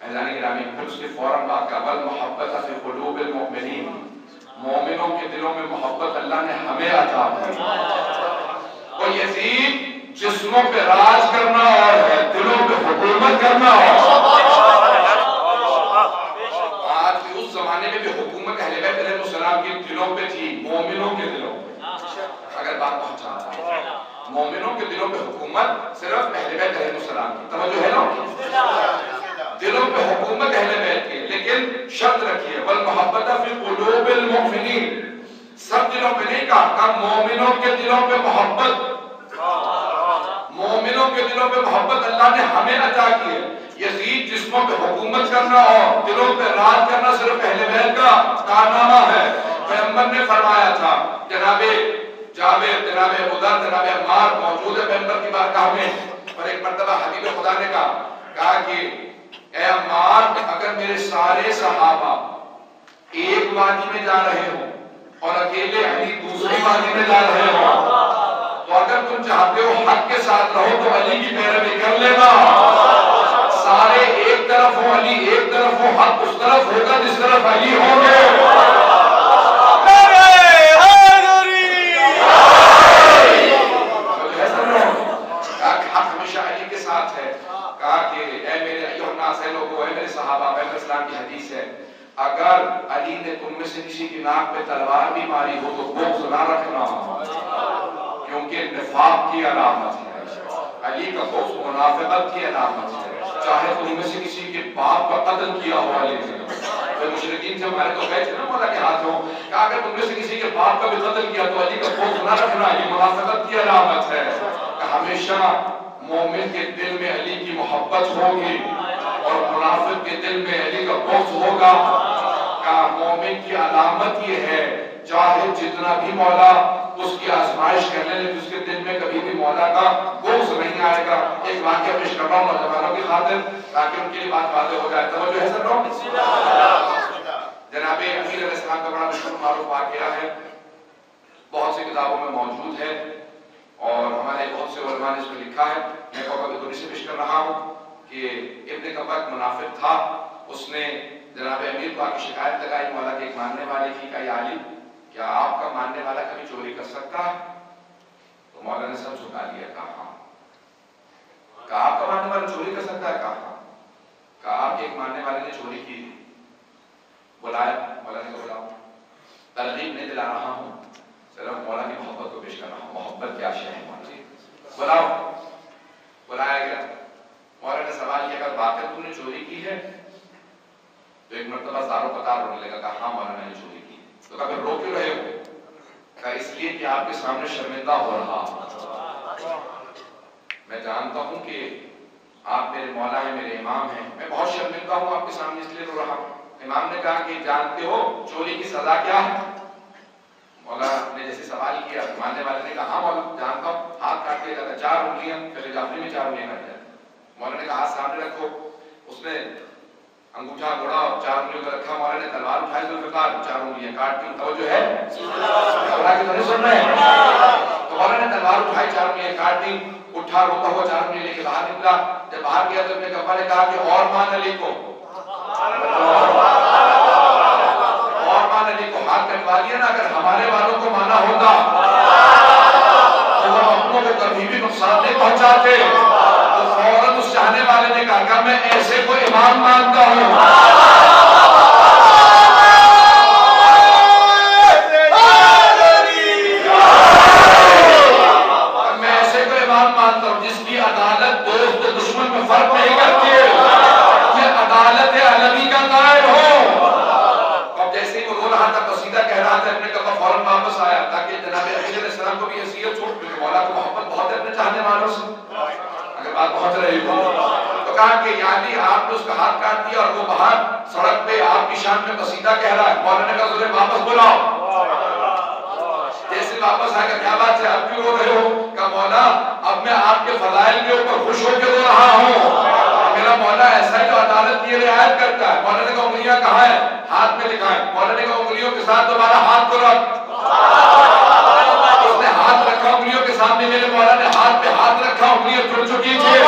اعزانی گرامی، پھر اس کے فوراً بعد کا بل محبت فی قلوب المؤمنین، مومنوں کے دلوں میں محبت اللہ نے ہمیں عطا کی. اور یزید جسموں پہ راج کرنا اور ہے، دلوں پہ حکومت کرنا اور. آج بھی اس زمانے میں بھی حکومت اہل بیت علیہ السلام کے دلوں پہ تھی، مومنوں کے دلوں پہ. اگر بات پہنچاتا ہے مومنوں کے دلوں پہ حکومت صرف اہل بیت علیہ السلام کی. توجہ ہے نا؟ دلوں پہ حکومت اہل بیت کی، لیکن شرط رکھیے والمحبت فی قلوب المؤمنین. سب دلوں پہ نہیں کہا، مومنوں کے دلوں پہ محبت. مومنوں کے دلوں پہ محبت اللہ نے ہمیں عطا کی ہے. یزید جسموں پہ حکومت کرنا اور دلوں پہ راج کرنا صرف اہل بیت کا کارنامہ ہے. پیغمبر نے فرمایا تھا، جناب جابر، جناب ابو ذر، جناب عمار موجود ہے پیغمبر کی بارگاہ میں، اور ایک مرتبہ حبیب خدا نے کہا کہ اے عمار اگر میرے سارے صحابہ ایک وادی میں جا رہے ہوں اور اکیلے علی دوسری وادی میں جا رہے ہوں تو اگر تم چاہتے ہو حق کے ساتھ رہو تو علی کی پیروی کر لینا. سارے ایک طرف ہو علی ایک طرف ہو حق اس طرف ہوگا جس طرف علی ہوں گے. حق ہمیشہ علی کے ساتھ ہے. کہا کہ اے میرے ایھا الناس اے لوگو اے میرے صحابہ پیغمبر اسلام کی حدیث ہے اگر علی نے تم میں سے کسی کی ناک پہ تلوار بھی ماری ہو تو بغض نہ رکھنا کیونکہ نفاق کی علامت ہے. علی کا بغض منافقت کی علامت ہے. چاہے تم میں سے کسی کے باپ کا قتل کیا ہو علی نے تو مشرکین سے ہمارے تو گئے تھے نا مولا کے ہاتھوں کہ اگر تم میں سے کسی کے باپ کا بھی قتل کیا تو علی کا بغض نہ رکھنا یہ منافقت کی علامت ہے. کہ ہمیشہ مومن کے دل میں علی کی محبت ہوگی اور منافق کے دل میں علی کا بغض ہوگا. کہ مومن کی علامت یہ ہے چاہے جتنا بھی مولا اس کی آزمائش کر لیں لیکن اس کے دل میں کبھی بھی مولا کا بغض نہیں آئے گا. ایک واقعہ پیش کر رہا ہوں نوجوانوں کی خاطر تاکہ ان کے لیے بات واضح ہو جائے. توجہ ہے سر لوگ. جناب امیر علیہ السلام کا بڑا مشہور معروف واقعہ ہے بہت سی کتابوں میں موجود ہے اور ہمارے بہت سے علماء نے اس میں لکھا ہے. میں کبھی تھوڑی سے پیش کر رہا ہوں کہ ابن کبک منافق تھا. اس نے جناب امیر کو آ کی شکایت لگائی مولا کے ایک ماننے والے کی کہ یا علی کیا آپ کا ماننے والا کبھی چوری کر سکتا ہے؟ تو مولا نے سب جھکا لیا. کہا کہا آپ کا ماننے والا چوری کر سکتا ہے؟ کہا آپ کے ایک ماننے والے نے چوری کی. بلایا مولا نے بلاؤ. ترغیب نہیں دلا رہا ہوں صرف مولا کی محبت کو پیش کر رہا ہوں. محبت کیا شے ہے مولا جی. بلاؤ. بلایا گیا. مولا نے سوال کیا اگر واقعی تم نے چوری کی ہے تو ایک مرتبہ زارو قطار رونے لگا. کہا ہاں مولا میں نے چوری کی. تو کہا پھر رو کیوں رہے ہو؟ کہا اس لیے کہ آپ کے سامنے شرمندہ ہو رہا. میں جانتا ہوں کہ آپ میرے مولا ہیں میرے امام ہیں. میں بہت شرمندہ ہوں آپ کے سامنے اس لیے رو رہا ہوں. امام نے کہا کہ جانتے ہو چوری کی سزا کیا ہے؟ مولا نے جیسے سوال کیا ماننے والے نے کہا ہاں مولا جانتا ہوں. ہاتھ کاٹ دیا جاتا 4 انگلیاں پھر جعفری میں 4 انگلیاں کاٹ جاتی. مولا نے کہا ہاتھ سامنے رکھو. اس نے انگوٹھا موڑا اور 4 انگلیوں کا رکھا. مولا نے تلوار اٹھائی ذوالفقار 4 انگلیاں کاٹ دی. توجہ ہے مولا کی تو نہیں سن رہے ہیں. تو مولا نے تلوار اٹھائی 4 انگلیاں کاٹ دی. اٹھا روتا ہوا 4 انگلیاں لے کے باہر نکلا. جب باہر گیا تو ابن کفا نے کہا کہ اور مان علی کو ہاتھ کٹوا لیا نا. اگر ہمارے والوں کو مانا ہوتا تو ہم اپنوں کو کبھی بھی نقصان نہیں پہنچاتے. تو فوراً اس چاہنے والے نے کہا کہ میں ایسے کو امام مانتا ہوں. میں ایسے کو امام مانتا ہوں جس کی عدالت دوست و دشمن میں فرق نہیں کرتی ہے. یہ عدالت علوی کا قائل ہو. جیسے ہی وہ رو رہا تھا قصیدہ کہہ رہا تھا ابن کفا فوراً واپس آیا تاکہ جناب امیر علیہ السلام کو بھی حیثیت چھوٹ کیونکہ مولا کو محبت بہت ہے اپنے چاہنے والوں سے. اگر بات پہنچ رہی ہو تو کہا کہ یعنی آپ نے اس کا ہاتھ کاٹ دیا اور وہ باہر سڑک پہ آپ کی شان میں قصیدہ کہہ رہا ہے. مولا نے کہا تجھے واپس بلاؤ. جیسے واپس آئے گا کیا بات ہے آپ کیوں رو رہے ہو؟ کہا مولا اب میں آپ کے فضائل کے اوپر خوش ہو کے رو رہا ہوں. میرا مولا ایسا ہے جو عدالت کی رعایت کرتا ہے. مولا نے کہا انگلیاں کہاں ہیں؟ ہاتھ میں دکھائیں. مولا نے کہا انگلیوں کے ساتھ دوبارہ ہاتھ کو رکھ. اس نے ہاتھ رکھا انگلیوں کے سامنے. میرے مولا نے ہاتھ پہ ہاتھ رکھا انگلیاں جڑ چکی تھی.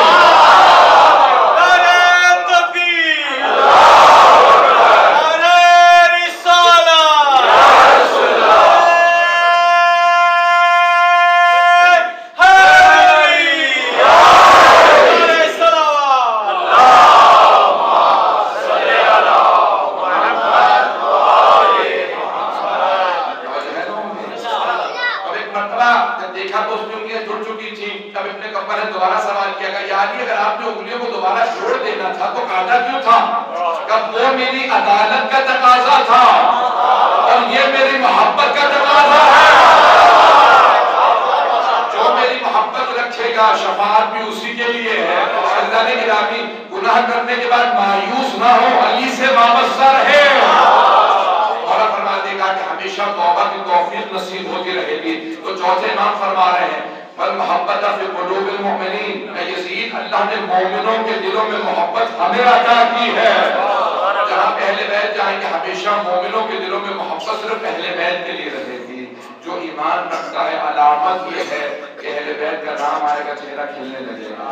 عدالت کا تقاضا تھا اور یہ میری محبت کا تقاضا ہے. جو میری محبت رکھے گا شفاعت بھی اسی کے لیے ہے. عزیزان گرامی گناہ کرنے کے بعد مایوس نہ ہو علی سے وابستہ رہے. مولا فرما دے گا کہ ہمیشہ توبہ کی توفیق نصیب ہوتی رہے گی. تو چوتھے امام فرما رہے ہیں والمحبت فی قلوب المؤمنین، اے یزید اللہ نے مومنوں کے دلوں میں محبت ہمیں عطا کی ہے۔ جہاں اہل بیت جائیں گے ہمیشہ مومنوں کے دلوں میں محبت صرف اہل بیت کے لیے رہے گی۔ جو ایمان رکھتا ہے علامت یہ ہے کہ اہل بیت کا نام آئے گا چہرہ کھلنے لگے گا،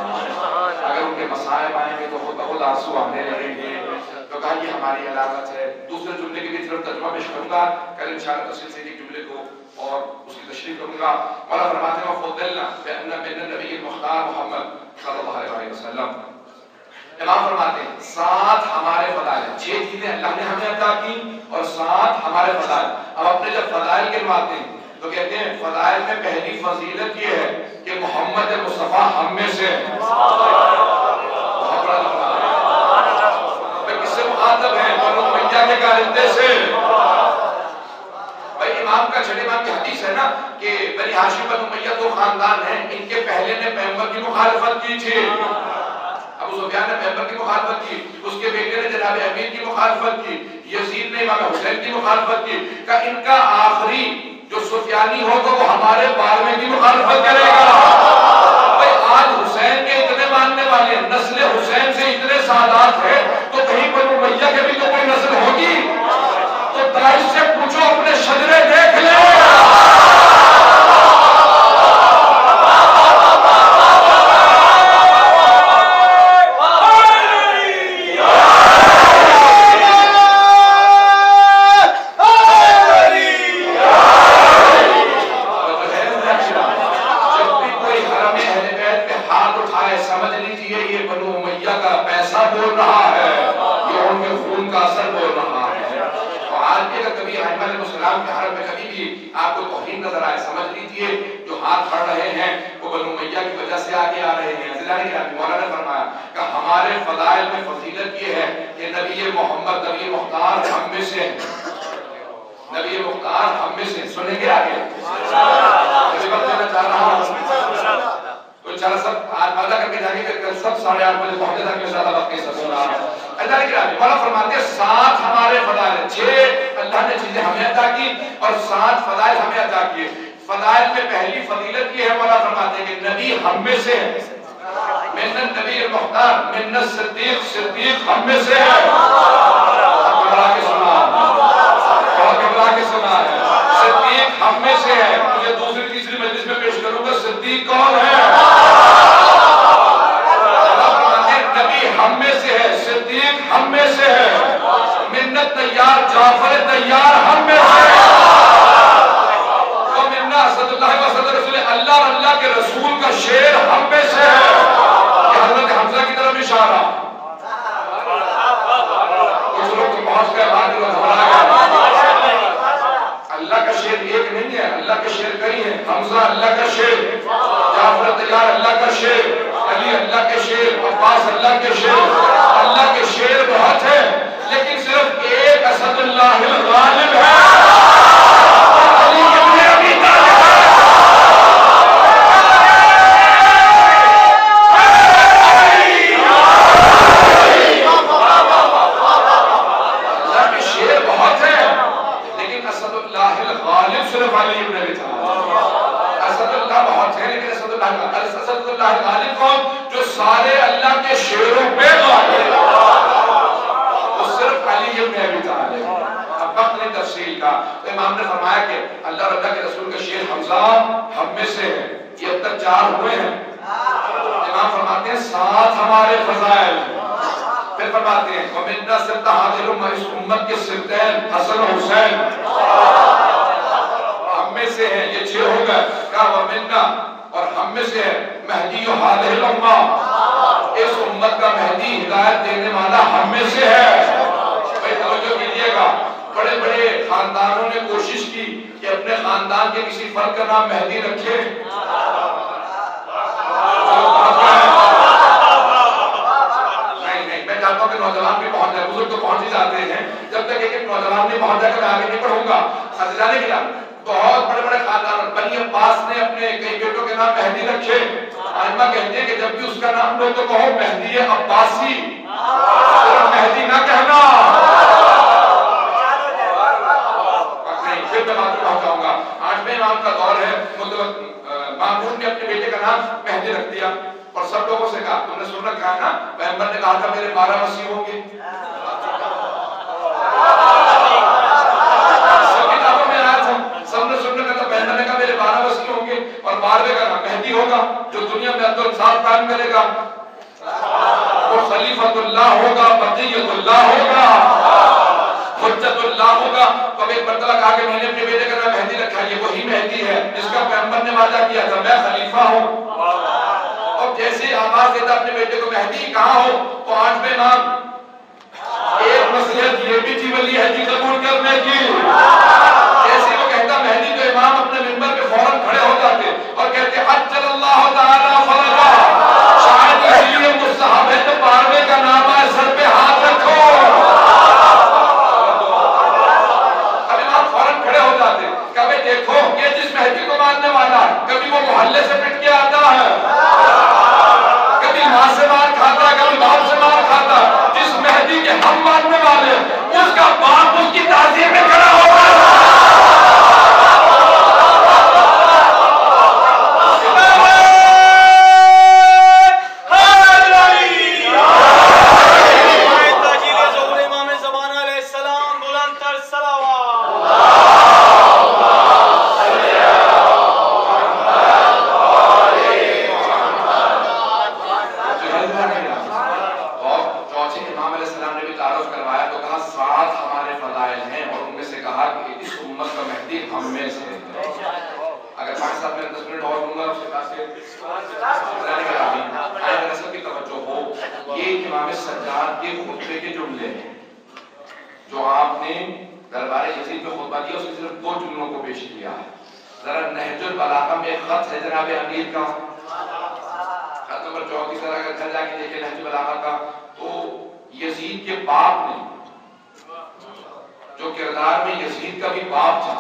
اگر ان کے مصائب آئیں گے تو خود بخود آنسو آنے لگیں گے، تو کہا یہ ہماری علامت ہے۔ دوسرے جملے کی بھی طرف ترجمہ پیش کروں گا، کل انشاءاللہ تفصیل سے ایک جملے کو اور اس کی تشریح کروں گا۔ مولا فرماتے ہیں وَفُضِّلْنَا بِأَنَّ مِنَ النَّبِيِّ الْمُخْتَارِ محمد صلی اللہ علیہ وسلم۔ امام فرماتے ہیں ساتھ ہمارے فضائل، 6 چیزیں اللہ نے ہمیں عطا کی اور ساتھ ہمارے فضائل۔ اب اپنے جب فضائل گنواتے ہیں تو کہتے ہیں فضائل میں پہلی فضیلت یہ ہے کہ محمد مصطفیٰ ہم میں سے ہے۔ بہت بڑا لفظ ہے، کس سے مخاطب ہیں؟ بنو امیہ کے کارندے سے۔ بھائی امام کا چھٹے امام کی حدیث ہے نا کہ بنی ہاشم بنو امیہ دو خاندان ہیں، ان کے پہلے نے پیغمبر کی مخالفت کی تھی، ابو سفیان نے پیغمبر کی مخالفت کی، اس کے بیٹے نے جناب امیر کی مخالفت کی، یزید نے امام حسین کی مخالفت کی، کہ ان کا آخری جو سفیانی ہوگا وہ ہمارے بارے کی مخالفت کرے گا۔ بھئی آج حسین کے اتنے ماننے والے ہیں، نسل حسین سے اتنے سادات ہیں، تو کہیں بنو امیہ کے بھی تو کوئی نسل ہوگی؟ تو داعش سے پوچھو اپنے شجرے دیکھ لیں۔ آپ کو توہین نظر آئے سمجھ لیجئے جو ہاتھ پڑھ رہے ہیں وہ بنو امیہ کی وجہ سے آگے آ رہے ہیں۔ عزیزانی گرامی، مولا نے فرمایا کہ ہمارے فضائل میں فضیلت یہ ہے کہ نبی محمد نبی مختار ہم میں سے ہیں، نبی مختار ہم میں سے۔ سنیں گے آگے مجھے وقت دینا چاہ رہا ہوں تو انشاءاللہ سب آج وعدہ کر کے جائیں گے کہ سب 8:30 بجے پہنچے تاکہ انشاءاللہ وقت نہیں سکوں گا۔ اللہ کی رحمت مولا فرماتے ہیں ساتھ ہمارے فضائل ہیں، 6 اللہ نے چیزیں ہمیں عطا کی اور 7 فضائل ہمیں عطا کیے۔ فضائل میں پہلی فضیلت یہ ہے مولا فرماتے ہیں کہ نبی ہم میں سے ہے، من النبی المختار من الصدیق، صدیق ہم میں سے ہے۔ گھبرا کے سنا بہت گھبرا کے سنا ہے، صدیق ہم میں سے ہے۔ مجھے دوسری تیسری مجلس میں پیش کروں گا صدیق کون ہے؟ ہم میں سے ہے، صدیق ہم میں سے ہے، منت تیار جعفر تیار ہم میں سے ہے، ومنہ اسد اللہ و اسد رسول اللہ اور اللہ کے رسول کا شیر ہم میں سے ہے۔ یہ حضرت حمزہ کی طرف اشارہ، کچھ لوگ تو پہنچ گئے بعد میں گھبرا گئے۔ اللہ کا شیر ایک نہیں ہے، اللہ کے شیر کئی ہیں۔ حمزہ اللہ کا شیر، جعفر تیار اللہ کا شیر، علی اللہ کے شیر، عباس اللہ کے شیر، اللہ کے شیر بہت ہے لیکن صرف ایک اسد اللہ الغالب ہے، علی ابن ابی طالب ہے۔ اللہ کے شیر بہت ہے لیکن اسد اللہ الغالب صرف علی ابن ابی طالب ہے۔ اسد اللہ بہت ہے لیکن اسد اللہ غالب کون؟ جو سارے اللہ کے شیروں پہ غالب وہ صرف علی ابن ابی طالب۔ اب وقت نہیں تفصیل کا، تو امام نے فرمایا کہ اللہ اور اللہ کے رسول کا شیر حمزہ ہم میں سے ہے۔ یہ اب تک 4 ہوئے ہیں۔ امام فرماتے ہیں 7 ہمارے فضائل، پھر فرماتے ہیں وَمِنَّا سِبْتَ حَاضِرٌ اس امت کے سبتین حسن و حسین ہم میں سے ہیں۔ یہ 6 ہو گئے، کہا وَمِنَّا اور ہم میں سے ہے مہدی و حاضر الامہ، اس امت کا مہدی ہدایت دینے والا ہم میں سے ہے۔ بھئی توجہ کیجئے گا، بڑے بڑے خاندانوں نے کوشش کی کہ اپنے خاندان کے کسی فرد کا نام مہدی رکھے، نہیں میں چاہتا ہوں کہ نوجوان بھی پہنچ جائے، بزرگ تو پہنچ ہی جاتے ہیں، جب تک ایک نوجوان نہیں پہنچ جائے گا میں آگے نہیں پڑھوں گا۔ عزیزانے کرام، بہت بڑے بڑے خاندان، بنی عباس نے اپنے کئی بیٹوں کے نام مہدی رکھے۔ آئمہ کہتے ہیں کہ جب بھی اس کا نام لو تو کہو مہدی عباسی، صرف مہدی نہ کہنا۔ پھر میں بات پہنچاؤں گا۔ 8ویں امام کا دور ہے، مامون نے اپنے بیٹے کا نام مہدی رکھ دیا اور سب لوگوں سے کہا تم نے سن رکھا ہے نا پیغمبر نے کہا تھا میرے 12 مسیح ہوں گے، سب کتابوں میں آیا تھا، سب نے سن رکھا تھا پیغمبر نے کہا میرے 12 مسیح ہوں گے اور 12ویں کا نام مہدی ہوگا جو دنیا میں عدل و انصاف قائم کرے گا، وہ خلیفۃ اللہ ہوگا، بقیت اللہ ہوگا، حجت اللہ ہوگا۔ تو ایک مرتبہ کہا کہ میں نے اپنے بیٹے کا نام مہدی رکھا ہے، یہ وہی مہدی ہے جس کا پیغمبر نے وعدہ کیا تھا میں خلیفہ ہوں۔ اور جیسے آواز دیتا اپنے بیٹے کو مہدی کہاں ہو تو 8ویں امام ایک نصیحت یہ بھی تھی ولی عہدی قبول کرنے کی، جیسے وہ کہتا مہدی تو امام اپنے منبر پہ فوراً کھڑے ہو جاتے اور کہتے عجل اللہ تعالی فرجہ، شاید اس لیے مستحب ہے تو 12ویں کا نام آئے سر پہ ہاتھ رکھو۔ اب امام فوراً کھڑے ہو جاتے، کبھی دیکھو یہ جس مہدی کو ماننے والا ہے کبھی وہ محلے سے پٹ کے آتا ہے، کبھی ماں سے مار کھاتا ہے، کبھی باپ سے مار کھاتا ہے، جس مہدی کے ہم ماننے والے اس کا باپ اس کی تعظیم میں کھڑا ہوگا۔ جو آپ نے دربار یزید میں خطبہ دیا اس میں صرف 2 جملوں کو پیش کیا ہے۔ ذرا نہج البلاغہ میں ایک خط ہے جناب امیر کا، خط نمبر 34، ذرا اگر گھر جا کے دیکھیں نہج البلاغہ کا تو یزید کے باپ نے جو کردار میں یزید کا بھی باپ تھا،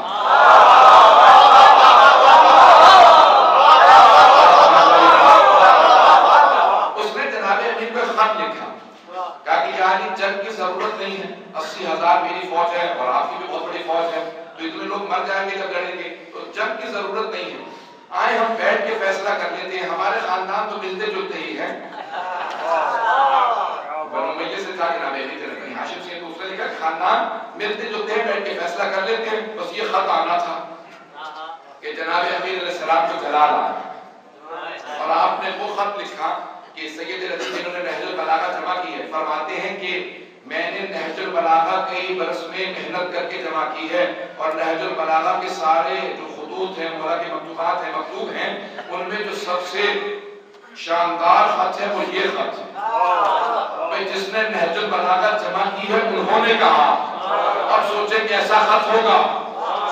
اس نے جناب امیر کو خط لکھا، کہا کہ یعنی جنگ کی ضرورت نہیں ہے، 80,000 میری فوج ہے اور آپ کی بھی بہت بڑی فوج ہے تو اتنے لوگ مر جائیں گے جب لڑیں گے، تو جنگ کی ضرورت نہیں ہے، آئے ہم بیٹھ کے فیصلہ کر لیتے ہیں، ہمارے خاندان تو ملتے جلتے ہی ہیں، بنو امیہ سے تھا جناب بنی ہاشم سے، تو اس نے لکھا خاندان ملتے جلتے ہیں بیٹھ کے فیصلہ کر لیتے ہیں، بس یہ خط آنا تھا کہ جناب امیر علیہ السلام کو جلال آئے، اور آپ نے وہ خط لکھا کہ سید رضی جنہوں نے نہج البلاغہ جمع کی ہے فرماتے ہیں کہ میں نے نہج البلاغہ کئی برس میں محنت کر کے جمع کی ہے اور نہج البلاغہ کے سارے جو خطوط ہیں مولا کے مکتوبات ہیں مکتوب ہیں ان میں جو سب سے شاندار خط ہے وہ یہ خط ہے، جس نے نہج البلاغہ جمع کی ہے انہوں نے کہا، اب سوچیں کہ ایسا خط ہوگا،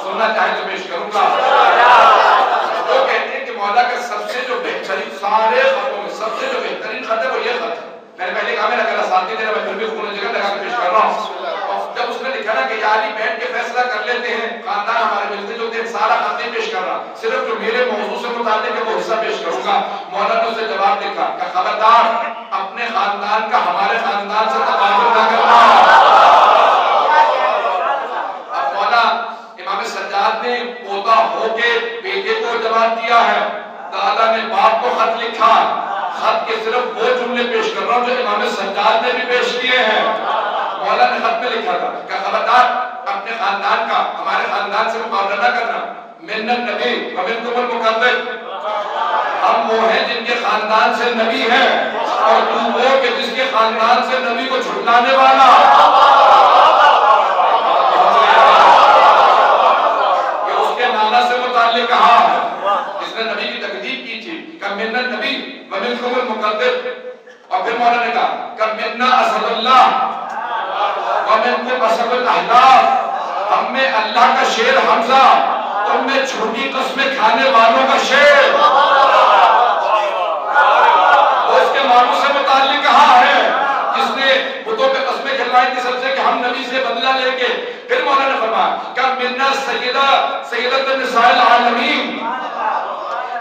سننا چاہیں تو پیش کروں گا۔ وہ کہتے ہیں کہ مولا کا سب سے جو بہترین سارے خطوں میں سب سے جو بہترین خط ہے وہ یہ خط ہے، میں نے پہلے کہا میرا گلا ساتھ نہیں دے رہا، میں پھر بھی خون جگہ لگا کے پیش کر رہا ہوں۔ جب اس نے لکھا نا کہ یاری بیٹھ کے فیصلہ کر لیتے ہیں، خاندان ہمارے ملتے جلتے ہیں، سارا خط نہیں پیش کر رہا، صرف جو میرے موضوع سے متعلق ہے وہ حصہ پیش کروں گا۔ مولا نے اسے جواب لکھا کہ خبردار اپنے خاندان کا ہمارے خاندان سے تقابل نہ کرنا۔ اب مولا امام سجاد نے پوتا ہو کے بیٹے کو جواب دیا ہے، دادا نے باپ کو خط لکھا، خط کے صرف وہ جملے پیش کر رہا ہوں جو امام سجاد نے بھی پیش کیے ہیں۔ مولا نے خط میں لکھا تھا کہ خبردار اپنے خاندان کا ہمارے خاندان سے مقابلہ نہ کرنا، من النبی ومنکم المکذب، ہم وہ ہیں جن کے خاندان سے نبی ہیں اور تم وہ کہ جس کے خاندان سے نبی کو جھٹلانے والا۔ یہ اس کے نانا سے متعلق کہا ہے جس نے نبی کی تکذیب کی تھی کہ من النبی ومنکم المکذب، اور پھر مولا نے کہا کہ منا اسد اللہ ومنکم اسد الاحلاف، ہم میں اللہ کا شیر حمزہ، تم میں چھوٹی قسمیں کھانے والوں کا شیر۔ اس کے ماموں سے متعلق کہا ہے جس نے بتوں پہ قسمیں کھلوائی تھی سب سے کہ ہم نبی سے بدلہ لیں گے۔ پھر مولا نے فرمایا کہ منا سیدۃ النساء العالمین،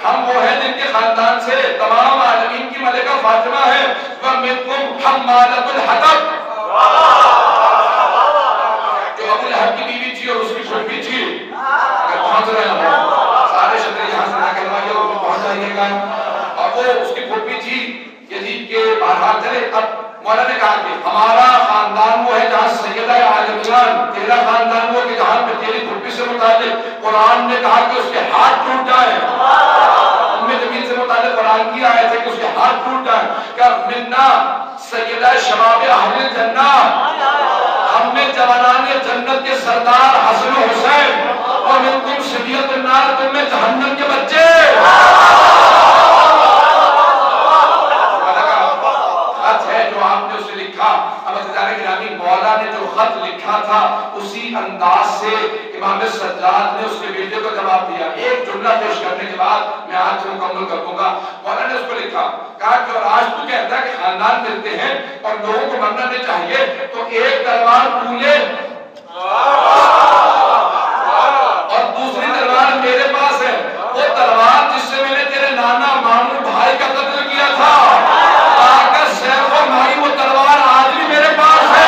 ہم وہ ہیں جن کے خاندان سے تمام عالمین کی ملکہ فاطمہ ہے، وَمِنْكُمْ حَمَّالَةُ الْحَطَبِ، جو ابو لہب کی بیوی تھی اور اس کی پھوپھی تھی، پہنچ رہے ہیں، سارے شطر یہاں سے نہ کروائیے، وہ پہنچ جائیے گا. اور وہ اس کی پھوپھی تھی یزید کے بہرحال چلے. اب مولا نے کہا کہ ہمارا خاندان وہ ہے جہاں سیدہ عالمیان، تیرا خاندان وہ کہ جہاں پہ تیری پھوپھی سے متعلق قرآن نے کہا کہ اس کے ہاتھ ٹوٹ جائیں. ام جمیل سے متعلق قرآن کی آیت ہے کہ اس کے ہاتھ ٹوٹ جائیں. کہ منا سیدہ شباب اہل جنہ، ہم میں جوانان جنت کے سردار حسن و حسین، اور منکم شبیۃ النار، تم میں جہنم کے بچے. مولا نے جو خط لکھا تھا اسی انداز سے امام سجاد نے اس کے بیٹے کو جواب دیا. ایک جملہ پیش کرنے کے بعد میں آج مکمل کر دوں گا. مولا نے اس کو لکھا، کہا کہ اور آج تو کہتا ہے کہ خاندان ملتے ہیں اور لوگوں کو مرنا نہیں چاہیے، تو ایک تلوار تو لے اور دوسری تلوار میرے پاس ہے، وہ تلوار جس سے میں نے تیرے نانا ماموں بھائی کا قتل کیا تھا، طاقت سیف و مائی، وہ تلوار آج بھی میرے پاس ہے.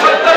70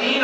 3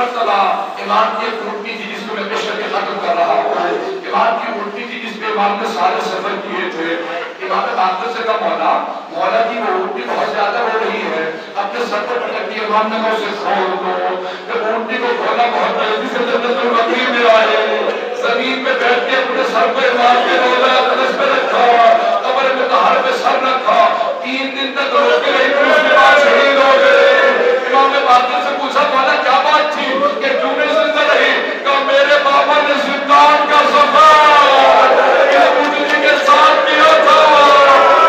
مرتبہ امام کی ایک اٹھنی تھی جس کو میں پیش کر کے ختم کر رہا ہوں. امام کی اٹھنی تھی جس پہ امام نے سارے سفر کیے تھے. امام باقر سے کہا مولا کی وہ اٹھنی بہت زیادہ ہو رہی ہے, اپنے سر پر پٹک دی. امام نے اسے کھول دو. جب اٹھنی کو کھولا بہت جلدی سے جنت البقیع میں آئے, زمین پہ بیٹھ کے اپنے سر کو امام کے روضہ اقدس پہ رکھا, قبر مطہر پہ سر رکھا. 3 دن تک روتے رہے, پھر اس کے بعد شہید ہو گئے. امام نے باقر سے پوچھا مولا کیا بات تھی کہ کیوں نہیں زندہ رہی؟ کہا میرے بابا نے زندان کا سفر جی کے ساتھ کیا تھا,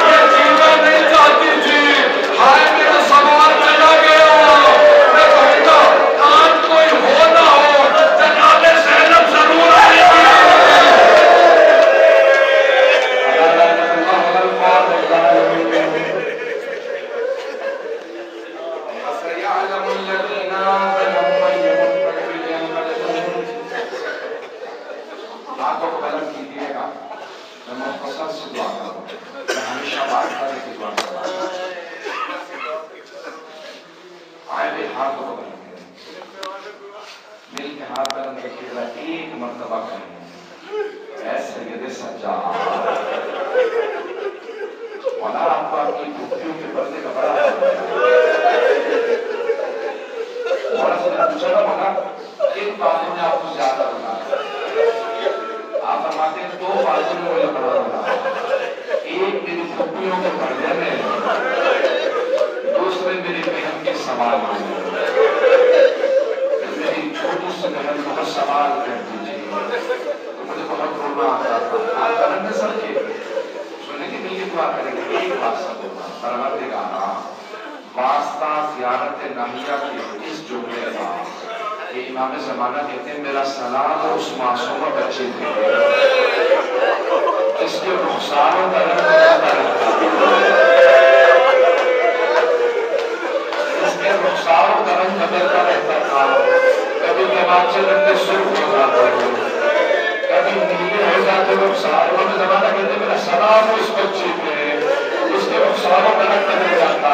یہ جینا نہیں چاہتی تھی. ہائے میرا سوال چلا گیا. میں کہوں گا آج کوئی ہو نہ ہو, جناب زینب ضرور آئے گی. ہاتھوں کو بلند کیجیے گا. میں مختصر سے دعا کروں, میں ہمیشہ بات کرنے کی دعا کرتا ہوں. آئے میرے ہاتھوں کو بلند کریں, مل کے ہاتھ بلند کیجیے گا. ایک مرتبہ کریں اے سید سجاد. مولا آپ کو آپ کی گھٹیوں کے پردے کا بڑا مولا سے نے پوچھا نا مولا ایک باتوں نے آپ کو زیادہ بنایا. آپ فرماتے ہیں 2 باتوں میں مجھے بڑا بنایا. ایک میری گھٹیوں کے پردے میں, دوسرے میری بہن کے سوال میں. میری چھوٹی سی بہن بہت سوال کرتی تھی تو مجھے بہت رونا آتا تھا. آپ بلند میں سر کے سننے کی مل کے دعا کریں گے. ایک بات سب ہوگا, پروردگارا واسطہ زیارت ناہیہ کے اس جملے کا کہ امام زمانہ کہتے ہیں میرا سلام اس معصومہ بچے تھے جس کے رخساروں کا رنگ بدلتا رہتا ہے, جس کے رخساروں کا رنگ بدلتا رہتا تھا. کبھی کباب سے رنگ سرخ ہو جاتے ہیں, کبھی نیلے ہو جاتے رخسار. امام زمانہ کہتے ہیں میرا سلام اس بچے پہ جس کے رخساروں کا رنگ بدل جاتا.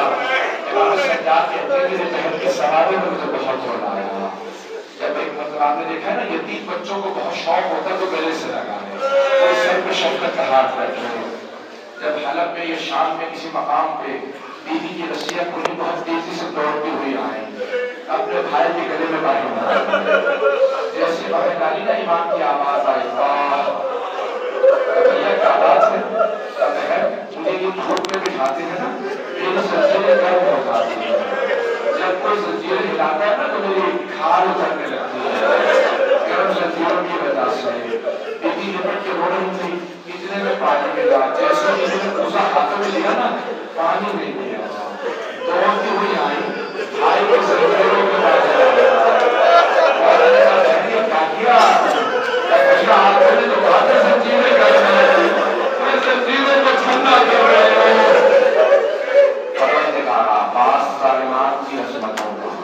امام سجاد کہتے ہیں میرے بہن کے سوالوں میں مجھے بہت رونا آیا. جب ایک مرتبہ آپ نے دیکھا ہے نا یتیم بچوں کو بہت شوق ہوتا ہے تو گلے سے لگانے اور سر پہ شفقت کا ہاتھ رکھنے. جب حلب میں یا شام میں کسی مقام پہ بیوی کی رسیہ کھلی بہت تیزی سے دوڑتی ہوئی آئیں, اپنے بھائی کے گلے میں باہر ڈالی. جیسے باہر ڈالی نا امام کی آواز آئی کیا آواز ہے. مجھے یہ دھوپ میں بٹھاتے ہیں نا میری زنجیریں گرم ہو جاتی ہیں. جب کوئی زنجیریں ہلاتا ہے نا تو میری کھال اترنے لگتی ہے گرم زنجیروں کی وجہ سے. بیوی لپٹ کے رو رہی تھی, اتنے میں پانی ملا. جیسے کسی نے کوزہ ہاتھوں میں لیا نا پانی نہیں دیا. دوڑتی ہوئی آئی, بھائی کے زنجیروں کے پاس اور نے کہا بہنی کیا کیا؟ بھیا آپ نے تو کہا تھا زنجیریں گرم ہیں, میں زنجیروں کو ٹھنڈا کر رہے ہو. پروردگارا باس ظالمان کی عظمتوں کا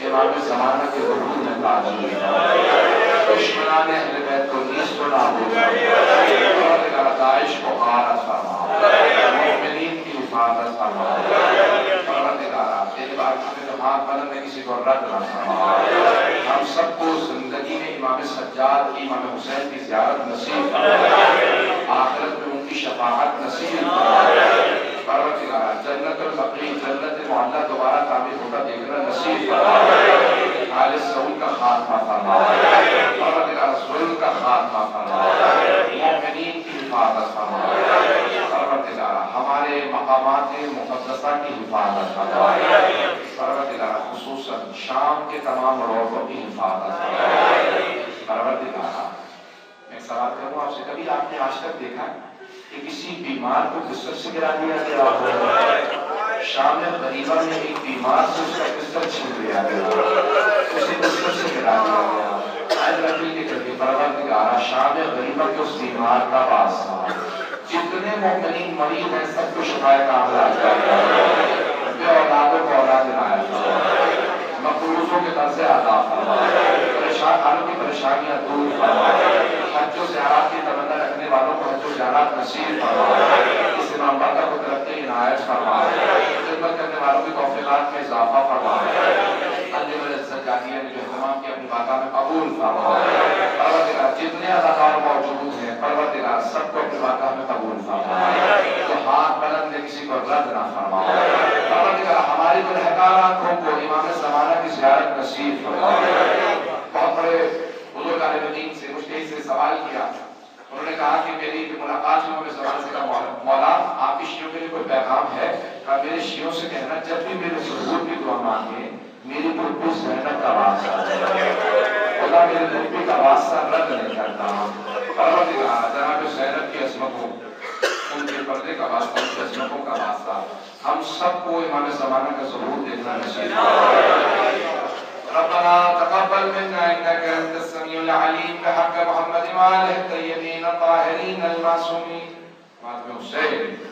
امام زمانہ کے ظہور میں تعجیل دشمنان اہل بیت کو نیست و نابود فرما. پروردگارا داعش کو غارت فرما, مومنین کی حفاظت فرما. پروردگارا تیری بارگاہ میں جو ہاتھ بلند میں کسی کو رد نہ فرما. ہم سب کو زندگی میں امام سجاد کی, امام حسین کی زیارت نصیب فرما, آخرت میں ان کی شفاعت نصیب فرما. پروردگارا جنت البقیع جنت معلیٰ دوبارہ تعمیر ہوتا دیکھنا نصیب فرما. آل سعود کا خاتمہ فرما. پروردگارا ظلم کا خاتمہ فرما, مومنین کی حفاظت فرما. پروردگارا ہمارے مقامات مقدسہ کی حفاظت فرما. پروردگارا خصوصاً شام کے تمام روزوں کی حفاظت فرما. پروردگارا میں سوال کروں آپ سے, کبھی آپ نے آج تک دیکھا کہ کسی بیمار کو بستر سے گرا دیا گیا ہو؟ شام غریبہ میں ایک بیمار سے اس کا بستر چھین لیا گیا, اسے بستر سے گرا دیا گیا. آج رکھنے کے کرتے پروردگارا شام غریبہ کے اس بیمار کا واسطہ جتنے مومنین مریض ہیں سب کو شفا کاملہ عطا فرما. بے اولادوں کو اولاد عنایت فرما, مقروضوں کے قرضے عطا فرما, پریشان حالوں کی پریشانیاں دور فرما. حج و زیارات کی تمنا رکھنے والوں کو حج و زیارات نصیب فرما. اس امام باقر کو ترقی عنایت فرما. خدمت کرنے والوں کی توفیقات میں اضافہ فرما. سجادیہ نے جو اہتمام کیا اپنی بارگاہ میں قبول فرما۔ پروردگار جتنے اداکار موجود ہیں پروردگار سب کو اپنی بارگاہ میں قبول فرما۔ جو ہاتھ بلند ہے کسی کو رد نہ فرما۔ پروردگار ہماری گنہگار آنکھوں کو امام زمانہ کی زیارت نصیب فرما۔ بہت بڑے بزرگ عالم دین سے مجتہد سے سوال کیا، انہوں نے کہا کہ میری ملاقات میں امام زمانہ سے کہا مولا آپ کی شیعوں کے لیے کوئی پیغام ہے؟ کہا میرے شیعوں سے کہنا جب بھی میرے ظہور کی دعا مانگے میری پھپھی زینب کا واسطہ خدا میرے پھپھی کا واسطہ رد نہیں کرتا۔ پروردگار جناب زینب کی عظمتوں ان کے پردے کا واسطہ ان کی عظمتوں کا واسطہ ہم سب کو امام زمانہ کا ظہور دیکھنا نصیب فرما۔ ربنا تقبل منا انك انت السميع العليم بحق محمد وآله الطيبين الطاهرين المعصومين۔ حسین